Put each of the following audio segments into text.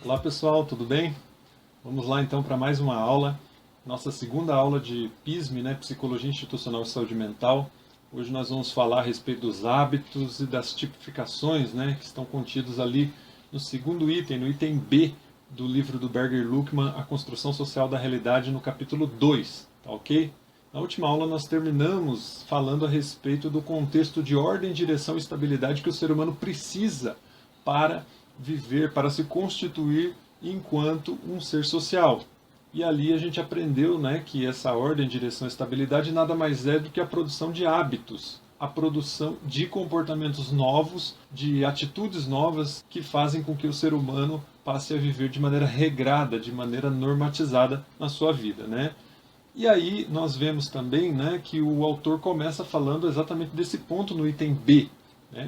Olá pessoal, tudo bem? Vamos lá então para mais uma aula, nossa segunda aula de PISM, Psicologia Institucional e Saúde Mental. Hoje nós vamos falar a respeito dos hábitos e das tipificações, que estão contidos ali no segundo item, no item B do livro do Berger Luckman, A Construção Social da Realidade, no capítulo 2, tá ok? Na última aula nós terminamos falando a respeito do contexto de ordem, direção e estabilidade que o ser humano precisa para viver, para se constituir enquanto um ser social. E ali a gente aprendeu que essa ordem, direção e estabilidade nada mais é do que a produção de hábitos, a produção de comportamentos novos, de atitudes novas que fazem com que o ser humano passe a viver de maneira regrada, de maneira normatizada na sua vida, E aí nós vemos também que o autor começa falando exatamente desse ponto no item B.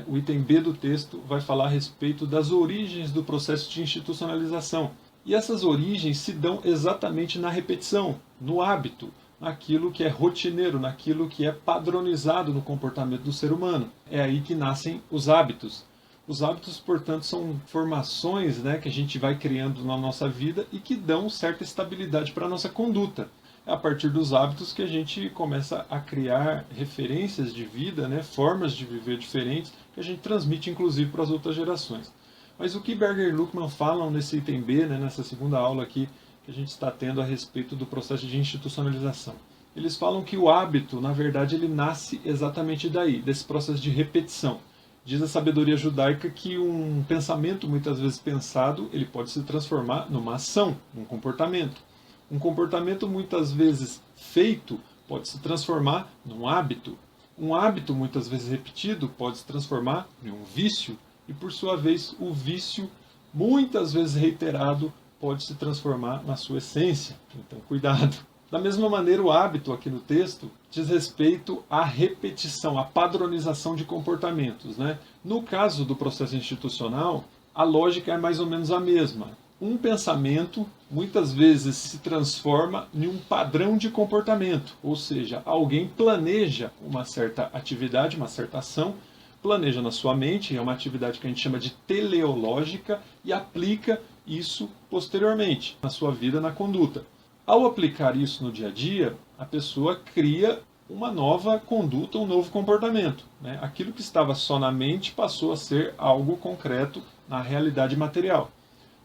O item B do texto vai falar a respeito das origens do processo de institucionalização. E essas origens se dão exatamente na repetição, no hábito, naquilo que é rotineiro, naquilo que é padronizado no comportamento do ser humano. É aí que nascem os hábitos. Os hábitos, portanto, são formações que a gente vai criando na nossa vida e que dão certa estabilidade para a nossa conduta. É a partir dos hábitos que a gente começa a criar referências de vida, formas de viver diferentes, que a gente transmite inclusive para as outras gerações. Mas o que Berger e Luckman falam nesse item B, nessa segunda aula aqui que a gente está tendo a respeito do processo de institucionalização? Eles falam que o hábito, na verdade, ele nasce exatamente daí, desse processo de repetição. Diz a sabedoria judaica que um pensamento muitas vezes pensado, ele pode se transformar numa ação, num comportamento. Um comportamento muitas vezes feito pode se transformar num hábito. Um hábito muitas vezes repetido pode se transformar em um vício. E por sua vez, o vício muitas vezes reiterado pode se transformar na sua essência. Então cuidado. Da mesma maneira, o hábito aqui no texto diz respeito à repetição, à padronização de comportamentos. No caso do processo institucional, a lógica é mais ou menos a mesma. Um pensamento muitas vezes se transforma em um padrão de comportamento, ou seja, alguém planeja uma certa atividade, uma certa ação, planeja na sua mente, é uma atividade que a gente chama de teleológica, e aplica isso posteriormente na sua vida, na conduta. Ao aplicar isso no dia a dia, a pessoa cria uma nova conduta, um novo comportamento. Aquilo que estava só na mente passou a ser algo concreto na realidade material.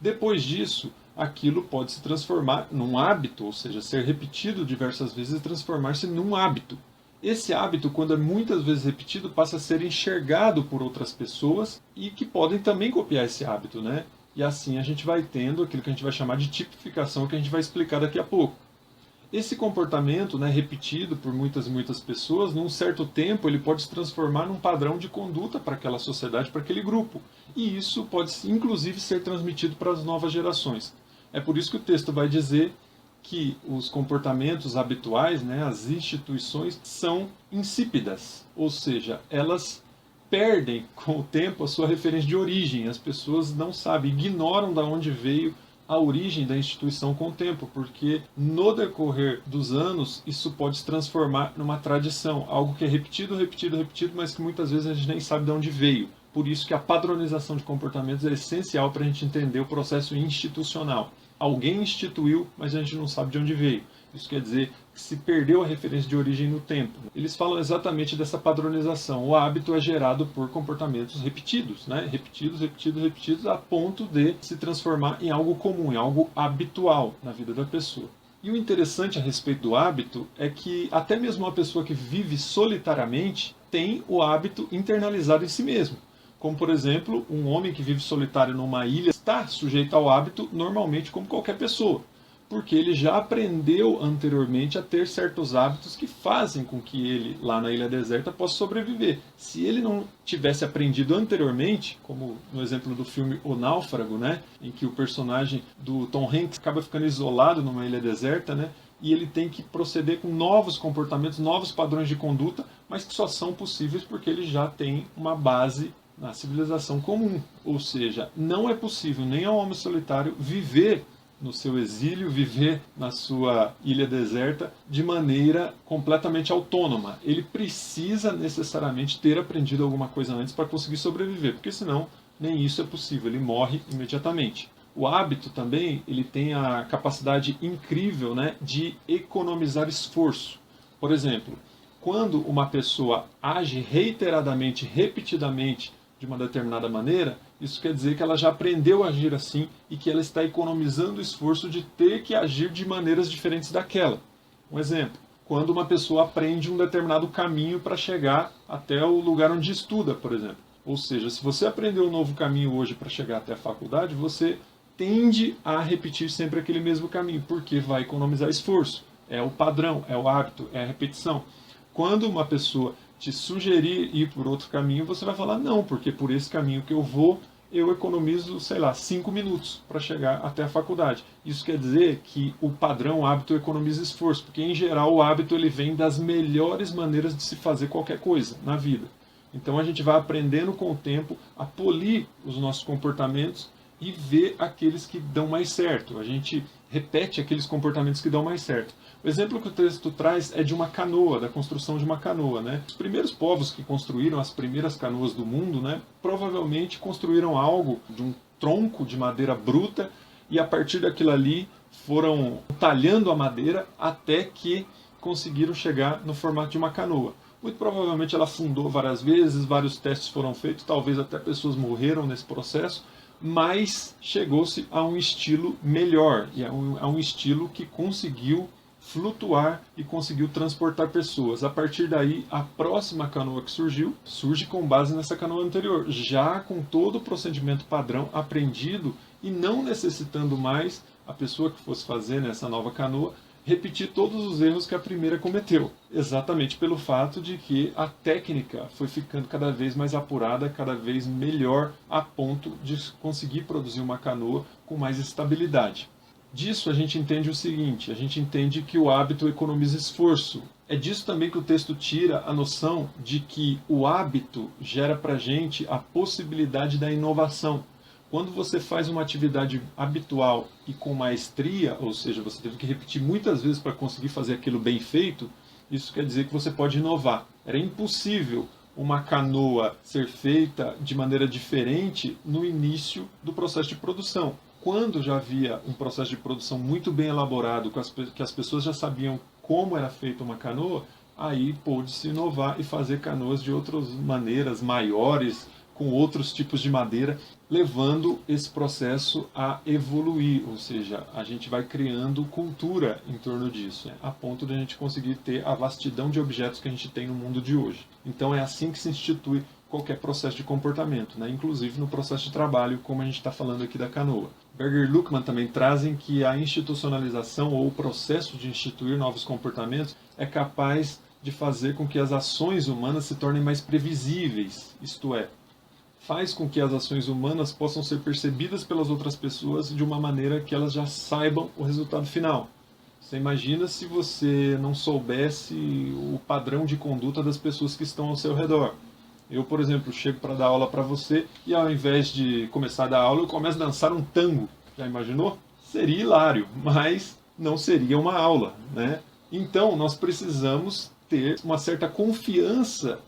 Depois disso, aquilo pode se transformar num hábito, ou seja, ser repetido diversas vezes e transformar-se num hábito. Esse hábito, quando é muitas vezes repetido, passa a ser enxergado por outras pessoas e que podem também copiar esse hábito, E assim a gente vai tendo aquilo que a gente vai chamar de tipificação, que a gente vai explicar daqui a pouco. Esse comportamento, repetido por muitas e muitas pessoas, num certo tempo ele pode se transformar num padrão de conduta para aquela sociedade, para aquele grupo. E isso pode, inclusive, ser transmitido para as novas gerações. É por isso que o texto vai dizer que os comportamentos habituais, as instituições, são insípidas. Ou seja, elas perdem com o tempo a sua referência de origem. As pessoas não sabem, ignoram de onde veio a origem da instituição com o tempo, porque no decorrer dos anos isso pode se transformar numa tradição, algo que é repetido, repetido, repetido, mas que muitas vezes a gente nem sabe de onde veio. Por isso que a padronização de comportamentos é essencial para a gente entender o processo institucional. Alguém instituiu, mas a gente não sabe de onde veio. Isso quer dizer que se perdeu a referência de origem no tempo. Eles falam exatamente dessa padronização. O hábito é gerado por comportamentos repetidos, repetidos, repetidos, repetidos, a ponto de se transformar em algo comum, em algo habitual na vida da pessoa. E o interessante a respeito do hábito é que até mesmo uma pessoa que vive solitariamente tem o hábito internalizado em si mesmo. Como, por exemplo, um homem que vive solitário numa ilha está sujeito ao hábito normalmente como qualquer pessoa, porque ele já aprendeu anteriormente a ter certos hábitos que fazem com que ele, lá na ilha deserta, possa sobreviver. Se ele não tivesse aprendido anteriormente, como no exemplo do filme O Náufrago, em que o personagem do Tom Hanks acaba ficando isolado numa ilha deserta, e ele tem que proceder com novos comportamentos, novos padrões de conduta, mas que só são possíveis porque ele já tem uma base na civilização comum. Ou seja, não é possível nem ao homem solitário viver no seu exílio, viver na sua ilha deserta de maneira completamente autônoma. Ele precisa necessariamente ter aprendido alguma coisa antes para conseguir sobreviver, porque senão nem isso é possível, ele morre imediatamente. O hábito também, ele tem a capacidade incrível, né, de economizar esforço. Por exemplo, quando uma pessoa age reiteradamente, repetidamente, de uma determinada maneira, isso quer dizer que ela já aprendeu a agir assim e que ela está economizando o esforço de ter que agir de maneiras diferentes daquela. Um exemplo, quando uma pessoa aprende um determinado caminho para chegar até o lugar onde estuda, por exemplo. Ou seja, se você aprendeu um novo caminho hoje para chegar até a faculdade, você tende a repetir sempre aquele mesmo caminho, porque vai economizar esforço. É o padrão, é o hábito, é a repetição. Quando uma pessoa te sugerir ir por outro caminho, você vai falar não, porque por esse caminho que eu vou, eu economizo, sei lá, 5 minutos para chegar até a faculdade. Isso quer dizer que o padrão, o hábito, economiza esforço, porque em geral o hábito ele vem das melhores maneiras de se fazer qualquer coisa na vida. Então a gente vai aprendendo com o tempo a polir os nossos comportamentos e ver aqueles que dão mais certo. A gente repete aqueles comportamentos que dão mais certo. O exemplo que o texto traz é de uma canoa, da construção de uma canoa, né? Os primeiros povos que construíram as primeiras canoas do mundo, né, provavelmente construíram algo de um tronco de madeira bruta e a partir daquilo ali foram talhando a madeira até que conseguiram chegar no formato de uma canoa. Muito provavelmente ela afundou várias vezes, vários testes foram feitos, talvez até pessoas morreram nesse processo, mas chegou-se a um estilo melhor, e a um estilo que conseguiu flutuar e conseguiu transportar pessoas. A partir daí, a próxima canoa que surge com base nessa canoa anterior, já com todo o procedimento padrão aprendido e não necessitando mais a pessoa que fosse fazer nessa nova canoa repetir todos os erros que a primeira cometeu, exatamente pelo fato de que a técnica foi ficando cada vez mais apurada, cada vez melhor, a ponto de conseguir produzir uma canoa com mais estabilidade. Disso a gente entende o seguinte, a gente entende que o hábito economiza esforço. É disso também que o texto tira a noção de que o hábito gera para a gente a possibilidade da inovação. Quando você faz uma atividade habitual e com maestria, ou seja, você teve que repetir muitas vezes para conseguir fazer aquilo bem feito, isso quer dizer que você pode inovar. Era impossível uma canoa ser feita de maneira diferente no início do processo de produção. Quando já havia um processo de produção muito bem elaborado, que as pessoas já sabiam como era feita uma canoa, aí pôde-se inovar e fazer canoas de outras maneiras, maiores, com outros tipos de madeira, levando esse processo a evoluir, ou seja, a gente vai criando cultura em torno disso, né, a ponto de a gente conseguir ter a vastidão de objetos que a gente tem no mundo de hoje. Então é assim que se institui qualquer processo de comportamento, né, inclusive no processo de trabalho, como a gente está falando aqui da canoa. Berger e Luckmann também trazem que a institucionalização ou o processo de instituir novos comportamentos é capaz de fazer com que as ações humanas se tornem mais previsíveis, isto é, faz com que as ações humanas possam ser percebidas pelas outras pessoas de uma maneira que elas já saibam o resultado final. Você imagina se você não soubesse o padrão de conduta das pessoas que estão ao seu redor. Eu, por exemplo, chego para dar aula para você e ao invés de começar a dar aula, eu começo a dançar um tango. Já imaginou? Seria hilário, mas não seria uma aula, né? Então, nós precisamos ter uma certa confiança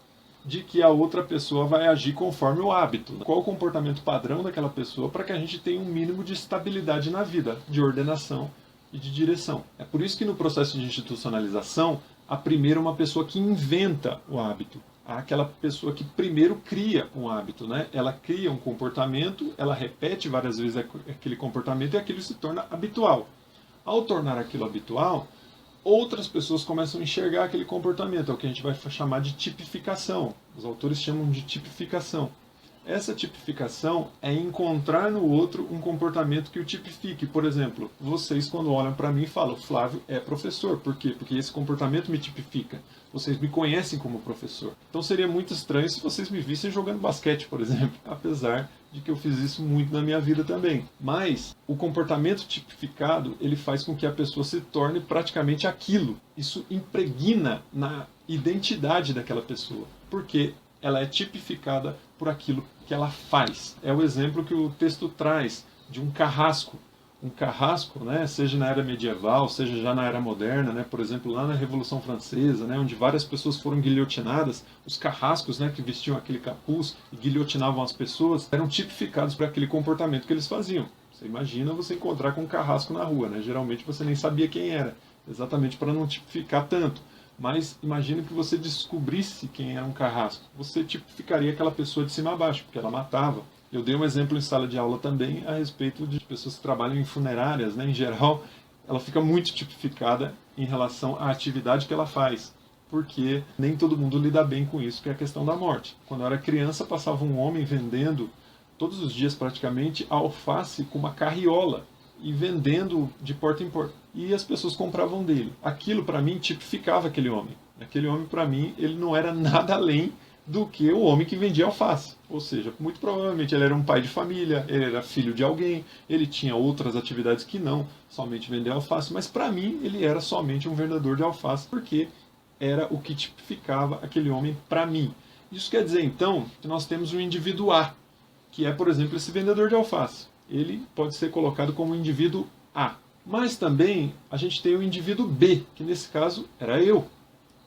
de que a outra pessoa vai agir conforme o hábito. Qual o comportamento padrão daquela pessoa para que a gente tenha um mínimo de estabilidade na vida, de ordenação e de direção. É por isso que no processo de institucionalização, a primeira é uma pessoa que inventa o hábito. Aquela pessoa que primeiro cria um hábito, né? Ela cria um comportamento, ela repete várias vezes aquele comportamento e aquilo se torna habitual. Ao tornar aquilo habitual, outras pessoas começam a enxergar aquele comportamento, é o que a gente vai chamar de tipificação. Os autores chamam de tipificação. Essa tipificação é encontrar no outro um comportamento que o tipifique. Por exemplo, vocês quando olham para mim falam, Flávio é professor. Por quê? Porque esse comportamento me tipifica. Vocês me conhecem como professor. Então seria muito estranho se vocês me vissem jogando basquete, por exemplo. Apesar de que eu fiz isso muito na minha vida também. Mas o comportamento tipificado, ele faz com que a pessoa se torne praticamente aquilo. Isso impregna na identidade daquela pessoa. Porque ela é tipificada por aquilo que ela faz. É o exemplo que o texto traz de um carrasco. Um carrasco, né, seja na era medieval, seja já na era moderna, né, por exemplo, lá na Revolução Francesa, né, onde várias pessoas foram guilhotinadas, os carrascos, né, que vestiam aquele capuz e guilhotinavam as pessoas, eram tipificados por aquele comportamento que eles faziam. Você imagina você encontrar com um carrasco na rua, né? Geralmente você nem sabia quem era, exatamente para não tipificar tanto. Mas imagina que você descobrisse quem era um carrasco. Você tipificaria aquela pessoa de cima a baixo, porque ela matava. Eu dei um exemplo em sala de aula também a respeito de pessoas que trabalham em funerárias, né? Em geral, ela fica muito tipificada em relação à atividade que ela faz, porque nem todo mundo lida bem com isso, que é a questão da morte. Quando eu era criança, passava um homem vendendo todos os dias praticamente alface com uma carriola e vendendo de porta em porta. E as pessoas compravam dele. Aquilo para mim tipificava aquele homem. Aquele homem para mim, ele não era nada além do que o homem que vendia alface. Ou seja, muito provavelmente ele era um pai de família, ele era filho de alguém, ele tinha outras atividades que não somente vender alface, mas para mim ele era somente um vendedor de alface, porque era o que tipificava aquele homem para mim. Isso quer dizer então que nós temos um indivíduo A, que é, por exemplo, esse vendedor de alface. Ele pode ser colocado como indivíduo A. Mas também a gente tem o indivíduo B, que nesse caso era eu.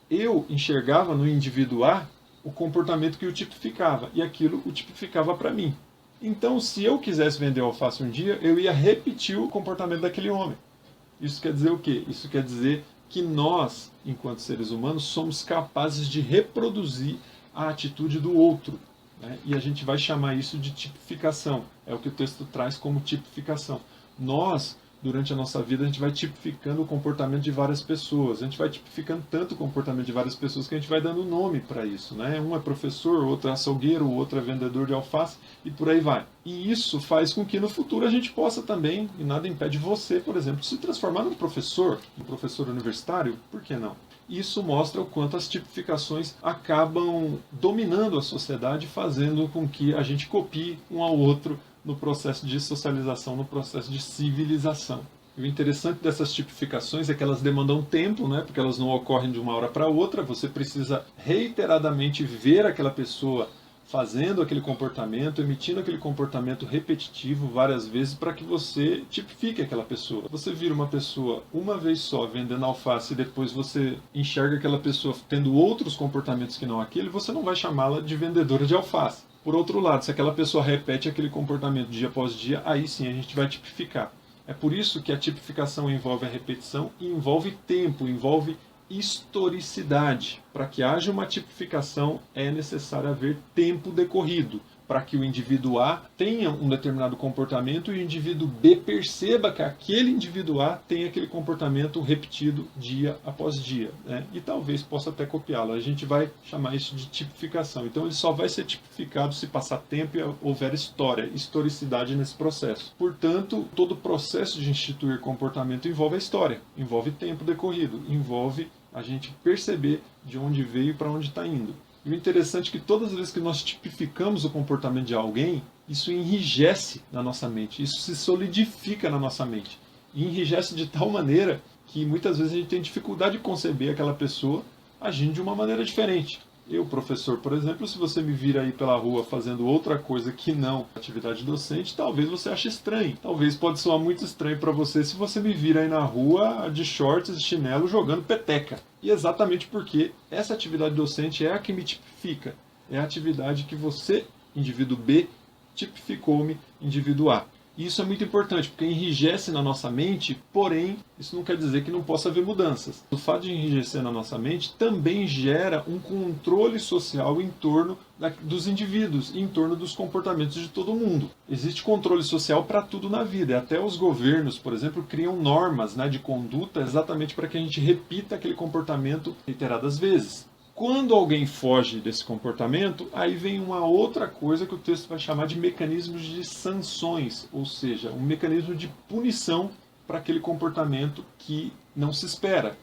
Eu enxergava no indivíduo A o comportamento que o tipificava, e aquilo o tipificava para mim. Então, se eu quisesse vender alface um dia, eu ia repetir o comportamento daquele homem. Isso quer dizer o quê? Isso quer dizer que nós, enquanto seres humanos, somos capazes de reproduzir a atitude do outro. Né? E a gente vai chamar isso de tipificação. É o que o texto traz como tipificação. Nós, durante a nossa vida, a gente vai tipificando o comportamento de várias pessoas. A gente vai tipificando tanto o comportamento de várias pessoas que a gente vai dando nome para isso. Né? Um é professor, outro é açougueiro, o outro é vendedor de alface e por aí vai. E isso faz com que no futuro a gente possa também, e nada impede você, por exemplo, se transformar num professor universitário, por que não? Isso mostra o quanto as tipificações acabam dominando a sociedade, fazendo com que a gente copie um ao outro no processo de socialização, no processo de civilização. E o interessante dessas tipificações é que elas demandam tempo, né? Porque elas não ocorrem de uma hora para outra. Você precisa reiteradamente ver aquela pessoa fazendo aquele comportamento, emitindo aquele comportamento repetitivo várias vezes para que você tipifique aquela pessoa. Você vira uma pessoa uma vez só vendendo alface e depois você enxerga aquela pessoa tendo outros comportamentos que não aquele, você não vai chamá-la de vendedora de alface. Por outro lado, se aquela pessoa repete aquele comportamento dia após dia, aí sim a gente vai tipificar. É por isso que a tipificação envolve a repetição e envolve tempo, envolve historicidade. Para que haja uma tipificação é necessário haver tempo decorrido, para que o indivíduo A tenha um determinado comportamento e o indivíduo B perceba que aquele indivíduo A tem aquele comportamento repetido dia após dia, né? E talvez possa até copiá-lo. A gente vai chamar isso de tipificação. Então ele só vai ser tipificado se passar tempo e houver história, historicidade nesse processo. Portanto, todo processo de instituir comportamento envolve a história, envolve tempo decorrido, envolve a gente perceber de onde veio e para onde está indo. E o interessante é que todas as vezes que nós tipificamos o comportamento de alguém, isso enrijece na nossa mente, isso se solidifica na nossa mente. E enrijece de tal maneira que muitas vezes a gente tem dificuldade de conceber aquela pessoa agindo de uma maneira diferente. Eu, professor, por exemplo, se você me vir aí pela rua fazendo outra coisa que não atividade docente, talvez você ache estranho. Talvez pode soar muito estranho para você se você me vir aí na rua de shorts e chinelo jogando peteca. E exatamente porque essa atividade docente é a que me tipifica. É a atividade que você, indivíduo B, tipificou-me, indivíduo A. E isso é muito importante, porque enrijece na nossa mente, porém, isso não quer dizer que não possa haver mudanças. O fato de enrijecer na nossa mente também gera um controle social em torno dos indivíduos, em torno dos comportamentos de todo mundo. Existe controle social para tudo na vida. Até os governos, por exemplo, criam normas, né, de conduta exatamente para que a gente repita aquele comportamento reiteradas vezes. Quando alguém foge desse comportamento, aí vem uma outra coisa que o texto vai chamar de mecanismos de sanções, ou seja, um mecanismo de punição para aquele comportamento que não se espera.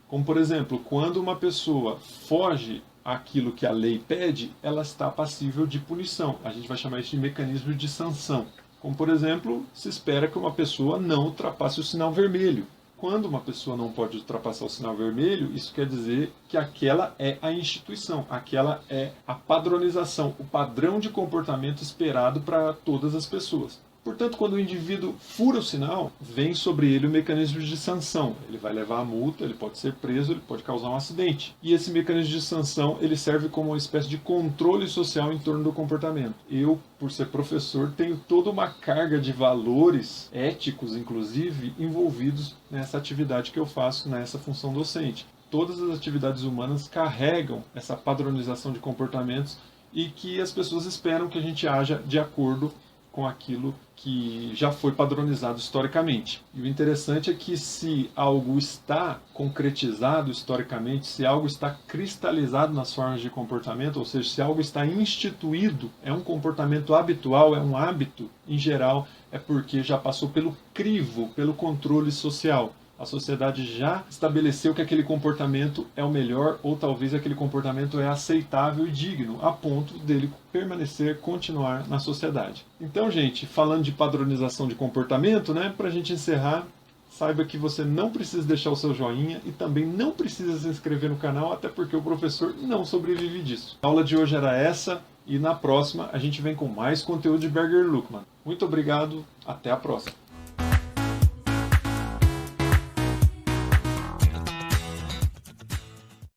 Como, por exemplo, quando uma pessoa foge àquilo que a lei pede, ela está passível de punição. A gente vai chamar isso de mecanismo de sanção. Como, por exemplo, se espera que uma pessoa não ultrapasse o sinal vermelho. Quando uma pessoa não pode ultrapassar o sinal vermelho, isso quer dizer que aquela é a instituição, aquela é a padronização, o padrão de comportamento esperado para todas as pessoas. Portanto, quando o indivíduo fura o sinal, vem sobre ele o mecanismo de sanção. Ele vai levar a multa, ele pode ser preso, ele pode causar um acidente. E esse mecanismo de sanção, ele serve como uma espécie de controle social em torno do comportamento. Eu, por ser professor, tenho toda uma carga de valores éticos, inclusive, envolvidos nessa atividade que eu faço, nessa função docente. Todas as atividades humanas carregam essa padronização de comportamentos e que as pessoas esperam que a gente haja de acordo com aquilo que já foi padronizado historicamente. E o interessante é que se algo está concretizado historicamente, se algo está cristalizado nas formas de comportamento, ou seja, se algo está instituído, é um comportamento habitual, é um hábito, em geral, é porque já passou pelo crivo, pelo controle social. A sociedade já estabeleceu que aquele comportamento é o melhor, ou talvez aquele comportamento é aceitável e digno, a ponto dele permanecer, continuar na sociedade. Então, gente, falando de padronização de comportamento, né, para a gente encerrar, saiba que você não precisa deixar o seu joinha e também não precisa se inscrever no canal, até porque o professor não sobrevive disso. A aula de hoje era essa, e na próxima a gente vem com mais conteúdo de Berger Luckman. Muito obrigado, até a próxima.